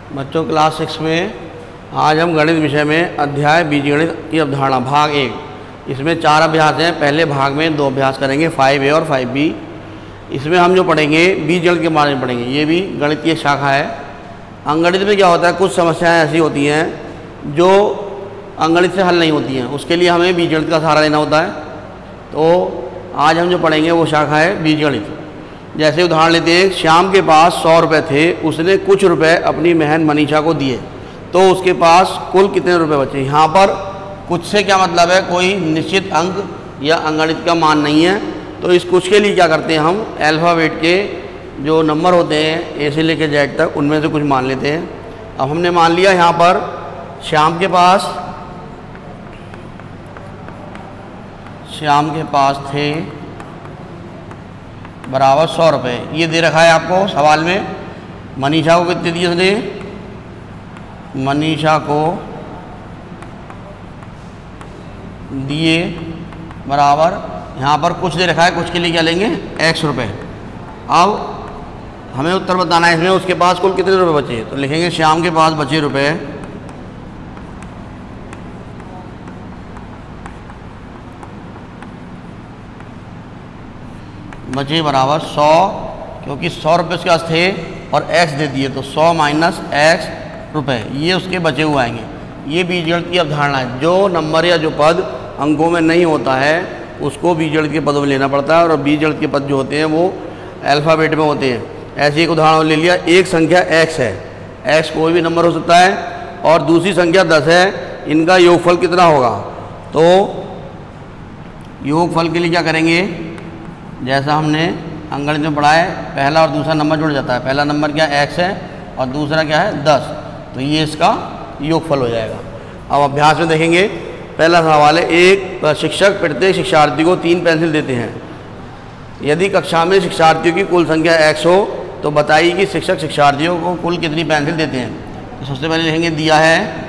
बच्चों क्लास 6 में आज हम गणित विषय में अध्याय बीजगणित की अवधारणा भाग 1, इसमें 4 अभ्यास हैं। पहले भाग में 2 अभ्यास करेंगे 5A और 5B। इसमें हम जो पढ़ेंगे बीजगणित के बारे में पढ़ेंगे। ये भी गणित की एक शाखा है। अंकगणित में क्या होता है, कुछ समस्याएं ऐसी होती हैं जो अंकगणित से हल नहीं होती हैं, उसके लिए हमें बीजगणित का सहारा लेना होता है। तो आज हम जो पढ़ेंगे वो शाखा है बीजगणित। जैसे उदाहरण लेते हैं, श्याम के पास 100 रुपये थे, उसने कुछ रुपए अपनी बहन मनीषा को दिए, तो उसके पास कुल कितने रुपए बचे। यहाँ पर कुछ से क्या मतलब है, कोई निश्चित अंक या अंकगणित का मान नहीं है। तो इस कुछ के लिए क्या करते हैं, हम अल्फ़ाबेट के जो नंबर होते हैं ए से लेकर जेड तक, उनमें से कुछ मान लेते हैं। अब हमने मान लिया यहाँ पर श्याम के पास थे बराबर 100 रुपये। ये दे रखा है आपको सवाल में। मनीषा को कितने दिए उसने, मनीषा को दिए बराबर, यहाँ पर कुछ दे रखा है, कुछ के लिए क्या लेंगे, x रुपये। अब हमें उत्तर बताना है इसमें, उसके पास कुल कितने रुपए बचे। तो लिखेंगे श्याम के पास बचे रुपए बराबर 100, क्योंकि 100 रुपये उसके पास थे और x दे दिए, तो 100 माइनस x रुपये, ये उसके बचे हुए आएंगे। ये बीजगणित की अवधारणा है। जो नंबर या जो पद अंकों में नहीं होता है उसको बीजगणित के पदों में लेना पड़ता है, और बीजगणित के पद जो होते हैं वो अल्फ़ाबेट में होते हैं। ऐसे एक उदाहरण ले लिया, एक संख्या x है, x कोई भी नंबर हो सकता है, और दूसरी संख्या 10 है, इनका योगफल कितना होगा। तो योगफल के लिए क्या करेंगे, जैसा हमने अंकगणित में पढ़ा है, पहला और दूसरा नंबर जुड़ जाता है। पहला नंबर क्या x है और दूसरा क्या है 10, तो ये इसका योगफल हो जाएगा। अब अभ्यास में देखेंगे, पहला सवाल है, एक शिक्षक प्रत्येक शिक्षार्थी को 3 पेंसिल देते हैं। यदि कक्षा में शिक्षार्थियों की कुल संख्या x हो तो बताइए कि शिक्षक शिक्षार्थियों को कुल कितनी पेंसिल देते हैं। तो सबसे पहले लिखेंगे, दिया है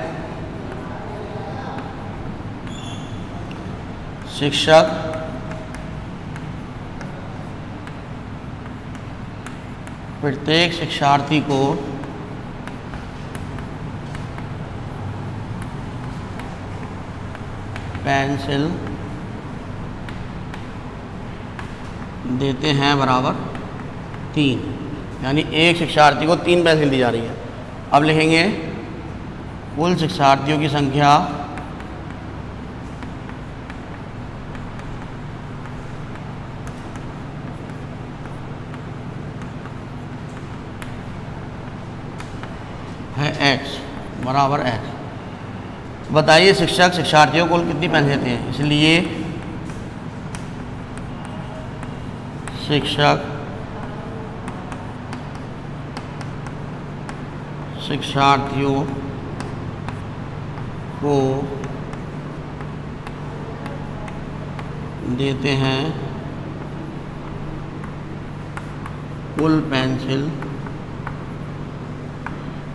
शिक्षक प्रत्येक शिक्षार्थी को पेंसिल देते हैं बराबर 3, यानी एक शिक्षार्थी को 3 पेंसिल दी जा रही है। अब लिखेंगे कुल शिक्षार्थियों की संख्या है x बराबर x। बताइए शिक्षक शिक्षार्थियों को कितनी पेंसिल देते हैं। इसलिए शिक्षक शिक्षार्थियों को देते हैं कुल पेंसिल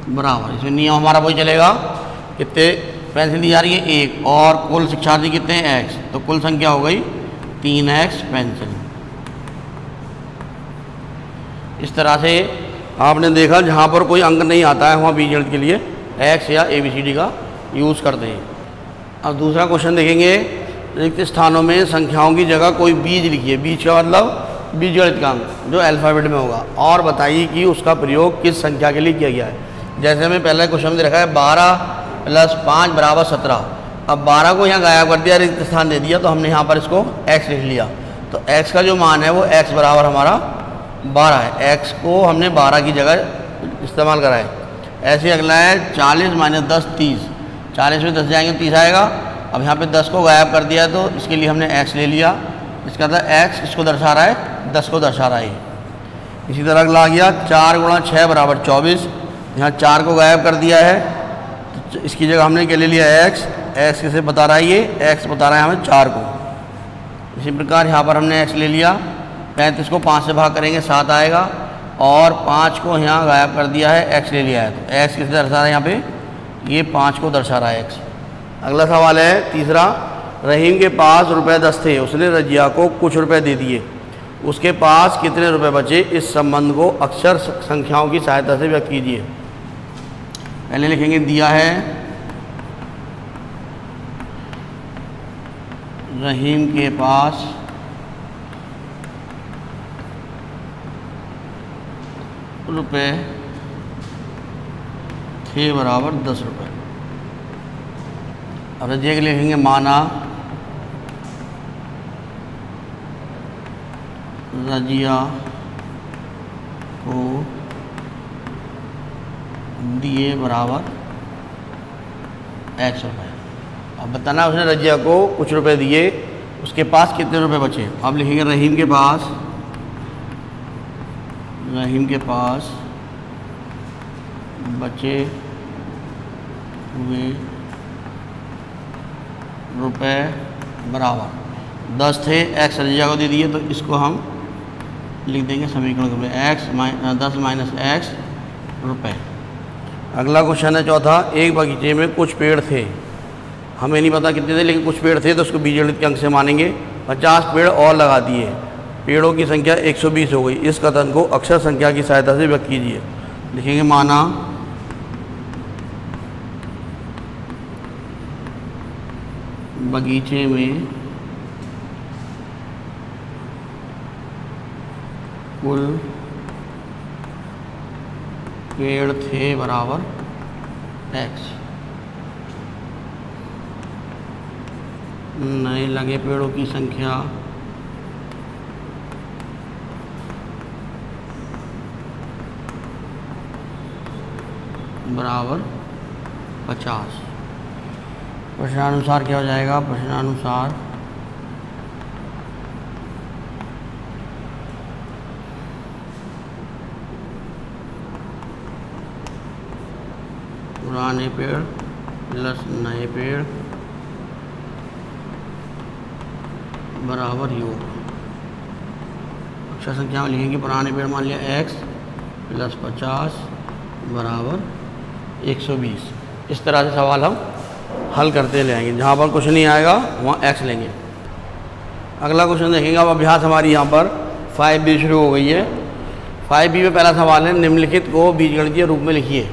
बराबर, इसमें नियम हमारा वही चलेगा, कितने पेंसिल दी जा रही है 1, और कुल शिक्षार्थी कितने हैं x, तो कुल संख्या हो गई 3x पेंसिल। इस तरह से आपने देखा, जहाँ पर कोई अंक नहीं आता है वहाँ बीजगणित के लिए x या ABCD का यूज़ करते हैं। अब दूसरा क्वेश्चन देखेंगे, रिक्त स्थानों में संख्याओं की जगह कोई बीज लिखिए। बीज का मतलब बीजगणित का अंक जो अल्फ़ाबेट में होगा, और बताइए कि उसका प्रयोग किस संख्या के लिए किया गया है। जैसे हमें पहला क्वेश्चन दे रखा है 12 + 5 बराबर 17। अब 12 को यहाँ गायब कर दिया, रिक्त स्थान दे दिया, तो हमने यहाँ पर इसको x लिख लिया। तो x का जो मान है वो x बराबर हमारा 12 है। x को हमने 12 की जगह इस्तेमाल करा है। ऐसे अगला है 40 - 10 30। 40 में 10 जाएंगे 30 आएगा। अब यहाँ पे 10 को गायब कर दिया, तो इसके लिए हमने x ले लिया। इसका मतलब x इसको दर्शा रहा है, 10 को दर्शा रहा है। इसी तरह अगला आ गया 4 × 6 बराबर 24। यहाँ 4 को गायब कर दिया है, तो इसकी जगह हमने क्या ले लिया x किसे बता रहा है, ये x बता रहा है हमें 4 को। इसी प्रकार यहाँ पर हमने x ले लिया। 35 को 5 से भाग करेंगे 7 आएगा, और 5 को यहाँ गायब कर दिया है, x ले लिया है। तो x किसे दर्शा रहा है, यहाँ पे ये 5 को दर्शा रहा है x। अगला सवाल है तीसरा, रहीम के पास रुपए 10 थे, उसने रजिया को कुछ रुपए दे दिए, उसके पास कितने रुपए बचे, इस संबंध को अक्षर संख्याओं की सहायता से व्यक्त कीजिए। पहले लिखेंगे दिया है रहीम के पास रुपए थे बराबर 10 रुपये। अब रजिया के लिए लिखेंगे माना रजिया को दिए बराबर X रुपये। अब बताना उसने रजिया को कुछ रुपए दिए, उसके पास कितने रुपए बचे। अब लिखेंगे रहीम के पास बचे हुए रुपए बराबर 10 थे, X रजिया को दे दिए, तो इसको हम लिख देंगे समीकरण में 10 माइनस X रुपए। अगला क्वेश्चन है चौथा, एक बगीचे में कुछ पेड़ थे, हमें नहीं पता कितने थे लेकिन कुछ पेड़ थे, तो उसको बीजगणित के अंक से मानेंगे। 50 पेड़ और लगा दिए, पेड़ों की संख्या 120 हो गई। इस कथन को अक्षर संख्या की सहायता से व्यक्त कीजिए। लिखेंगे माना बगीचे में कुल पेड़ थे बराबर X। नए लगे पेड़ों की संख्या बराबर 50। प्रश्नानुसार क्या हो जाएगा, प्रश्नानुसार पुराने पेड़ प्लस नए पेड़ बराबर योग। अक्षर संख्या में लिखेंगे पुराने पेड़ मान लिया X प्लस 50 बराबर 120। इस तरह से सवाल हम हल करते ले आएंगे, जहाँ पर कुछ नहीं आएगा वहाँ X लेंगे। अगला क्वेश्चन देखेंगे। अब अभ्यास हमारी यहाँ पर 5B शुरू हो गई है। 5B में पहला सवाल है, निम्नलिखित को बीजगणितीय रूप में लिखिए।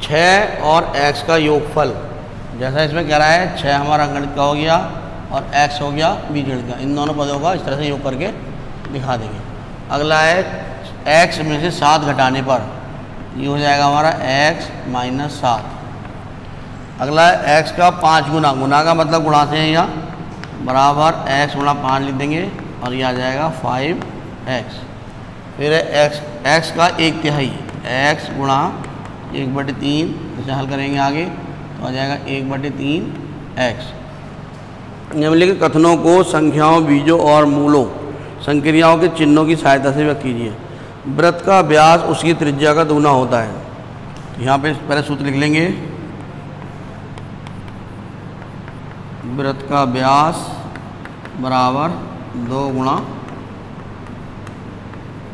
6 और X का योगफल, जैसा इसमें कह रहा है 6 हमारा अंकगणित का हो गया और X हो गया बीजगणित का, इन दोनों पदों का इस तरह से योग करके दिखा देंगे। अगला है X में से 7 घटाने पर, ये हो जाएगा हमारा X माइनस 7। अगला है X का 5 गुना, गुना का मतलब गुणा से है यहाँ, बराबर X गुणा 5 लिख देंगे और ये आ जाएगा 5X। फिर है X का 1/3, X गुणा 1/3, इसे हल करेंगे आगे तो आ जाएगा 1/3X। निम्नलिखित कथनों को संख्याओं, बीजों और मूलों, संक्रियाओं के चिन्हों की सहायता से व्यक्त कीजिए। वृत्त का व्यास उसकी त्रिज्या का दुगना होता है। यहाँ पे पहले सूत्र लिख लेंगे, वृत्त का व्यास बराबर 2 गुणा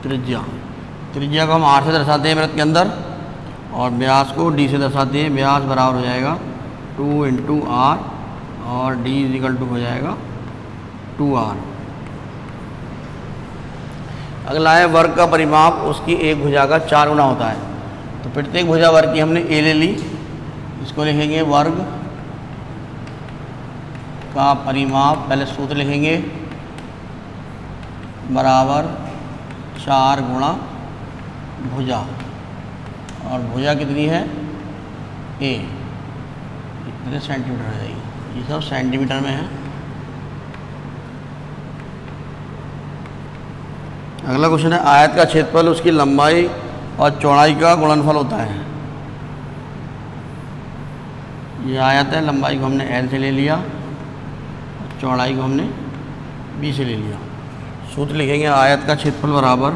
त्रिज्या। त्रिज्या को हम R से दर्शाते हैं वृत्त के अंदर और व्यास को D से दर्शाते हैं। व्यास बराबर हो जाएगा 2 × R और D = हो जाएगा 2R। अगला है वर्ग का परिमाप उसकी एक भुजा का 4 गुना होता है। तो प्रत्येक भुजा वर्ग की हमने A ले ली, इसको लिखेंगे वर्ग का परिमाप, पहले सूत्र लिखेंगे बराबर 4 गुणा भुजा, और भुजा कितनी है A, कितने सेंटीमीटर है, ये सब सेंटीमीटर में है। अगला क्वेश्चन है, आयत का क्षेत्रफल उसकी लंबाई और चौड़ाई का गुणनफल होता है। ये आयत है, लंबाई को हमने L से ले लिया, चौड़ाई को हमने B से ले लिया। सूत्र लिखेंगे आयत का क्षेत्रफल बराबर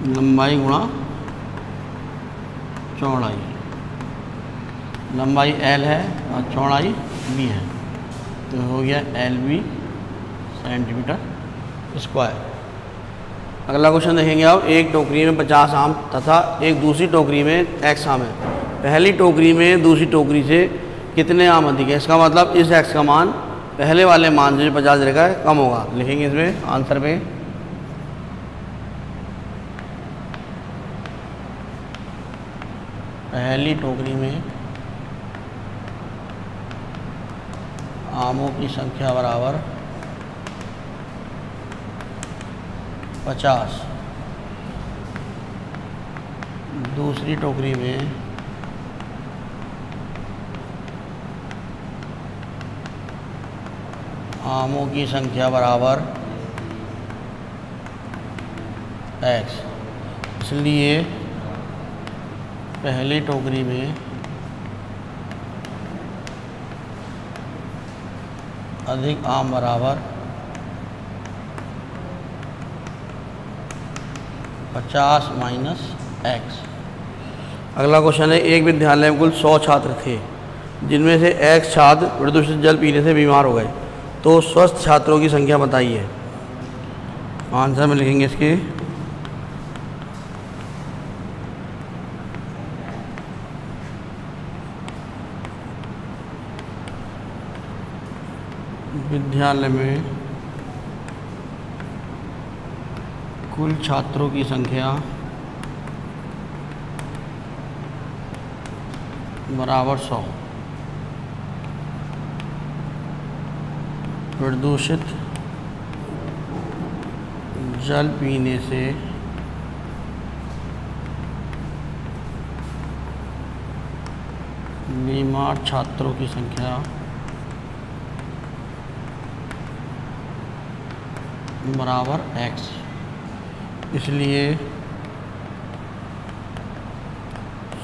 लंबाई गुणा चौड़ाई। लंबाई L है और चौड़ाई B है, तो हो गया LB सेंटीमीटर स्क्वायर। अगला क्वेश्चन देखेंगे आप, एक टोकरी में 50 आम तथा एक दूसरी टोकरी में X आम है। पहली टोकरी में दूसरी टोकरी से कितने आम अधिक है, इसका मतलब इस X का मान पहले वाले मान से जो 50 रहेगा कम होगा। लिखेंगे इसमें आंसर पे पहली टोकरी में आमों की संख्या बराबर 50, दूसरी टोकरी में आमों की संख्या बराबर x, इसलिए पहली टोकरी में अधिक आम बराबर 50 माइनस x। अगला क्वेश्चन है, एक विद्यालय में कुल 100 छात्र थे, जिनमें से x छात्र प्रदूषित जल पीने से बीमार हो गए, तो स्वस्थ छात्रों की संख्या बताइए। आंसर में लिखेंगे इसके विद्यालय में कुल छात्रों की संख्या बराबर 100, प्रदूषित जल पीने से बीमार छात्रों की संख्या बराबर x, इसलिए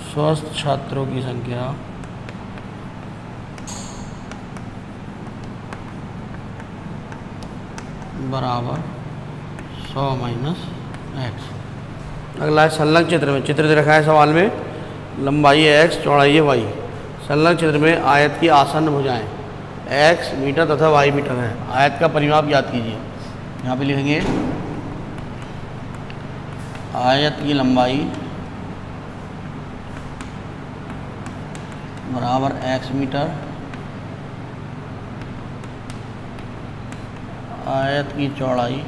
स्वस्थ छात्रों की संख्या बराबर 100 माइनस x। अगला है संलग्न चित्र में, चित्र दे रखा है सवाल में, लंबाई है x, चौड़ाई है y। संलग्न चित्र में आयत की आसन्न भुजाएं x मीटर तथा y मीटर है। आयत का परिमाप ज्ञात कीजिए। यहाँ पे लिखेंगे आयत की लंबाई बराबर x मीटर, आयत की चौड़ाई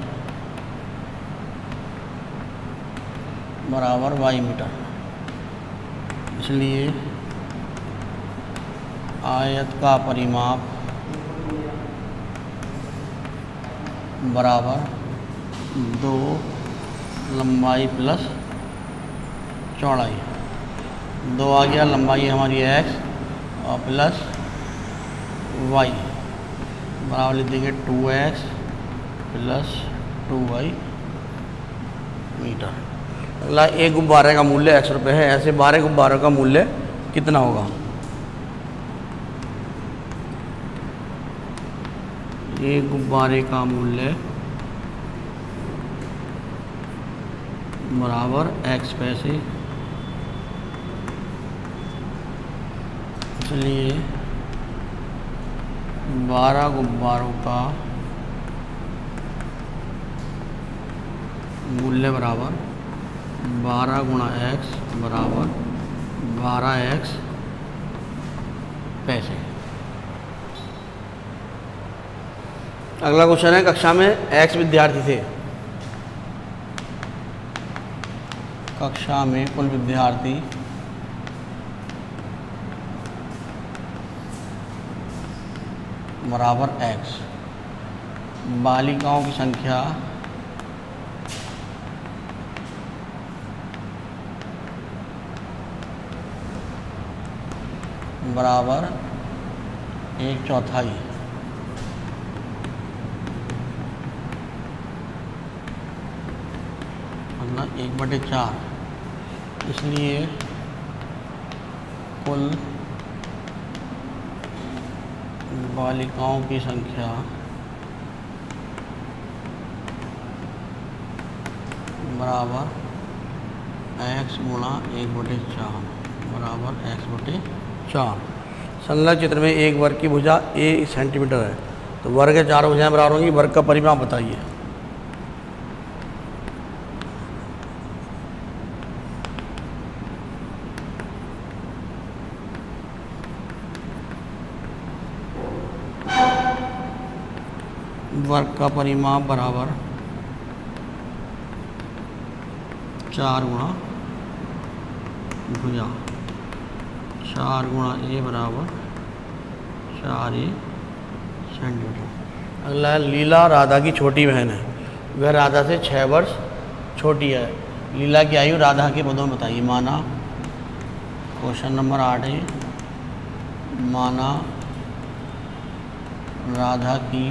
बराबर y मीटर, इसलिए आयत का परिमाप बराबर 2 लंबाई प्लस चौड़ाई। 2 आ गया, लंबाई हमारी x और प्लस y बराबर लिख देंगे 2x प्लस 2y मीटर। अगला, एक गुब्बारे का मूल्य x रुपये है, ऐसे 12 गुब्बारों का मूल्य कितना होगा। एक गुब्बारे का मूल्य बराबर x पैसे, इसलिए 12 गुब्बारों का मूल्य बराबर 12 गुणा x बराबर 12x पैसे। अगला क्वेश्चन है, कक्षा में x विद्यार्थी थे, कक्षा में कुल विद्यार्थी बराबर x, बालिकाओं की संख्या बराबर 1/4, मतलब 1/4, इसलिए कुल बालिकाओं की संख्या बराबर x गुणा 1/4 बराबर x/4। संलग्न चित्र में एक वर्ग की भुजा a सेंटीमीटर है, तो वर्ग के 4 भुजाएं बराबर होंगी। वर्ग का परिमाप बताइए। वर्ग का परिमाप बराबर 4 गुणा भुजा, 4 गुणा ए बराबर 4a सेंटीमीटर। अगला है लीला राधा की छोटी बहन है, वह राधा से 6 वर्ष छोटी है। लीला की आयु राधा के पदों में बताइए। माना क्वेश्चन नंबर 8 है, माना राधा की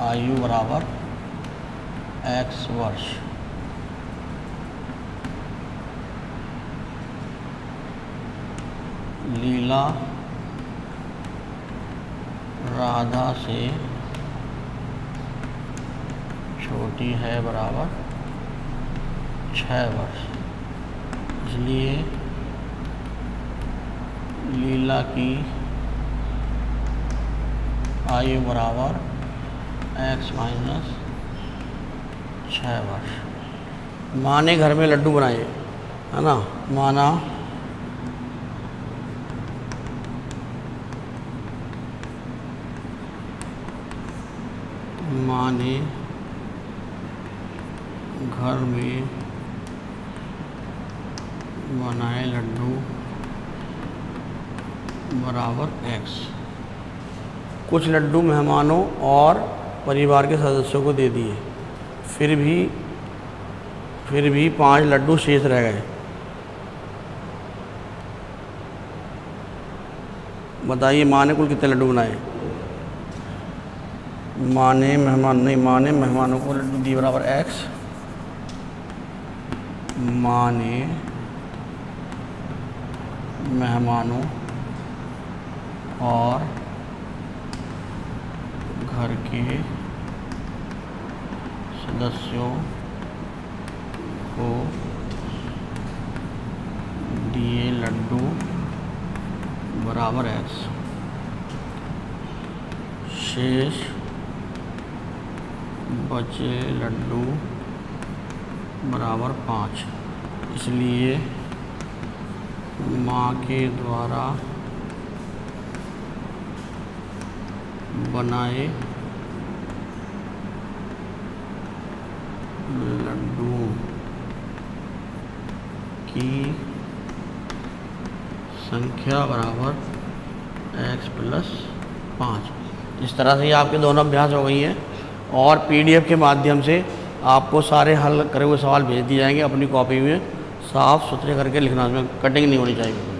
आयु बराबर x वर्ष। लीला राधा से छोटी है बराबर 6 वर्ष, इसलिए लीला की आयु बराबर x माइनस 6 वर्ष। माँ ने घर में लड्डू बनाए, है ना। माना माँ ने घर में बनाए लड्डू बराबर x। कुछ लड्डू मेहमानों और परिवार के सदस्यों को दे दिए, फिर भी 5 लड्डू शेष रह गए। बताइए माँ ने कुल कितने लड्डू बनाए। माँ ने मेहमानों को लड्डू दिए बराबर x। माँ ने मेहमानों और घर के सदस्यों को दिए लड्डू बराबर x। शेष बचे लड्डू बराबर 5, इसलिए माँ के द्वारा बनाए लड्डुओं की संख्या बराबर x + 5। इस तरह से ये आपके दोनों अभ्यास हो गई हैं और PDF के माध्यम से आपको सारे हल करे हुए सवाल भेज दिए जाएंगे। अपनी कॉपी में साफ़ सुथरे करके लिखना, उसमें कटिंग नहीं होनी चाहिए।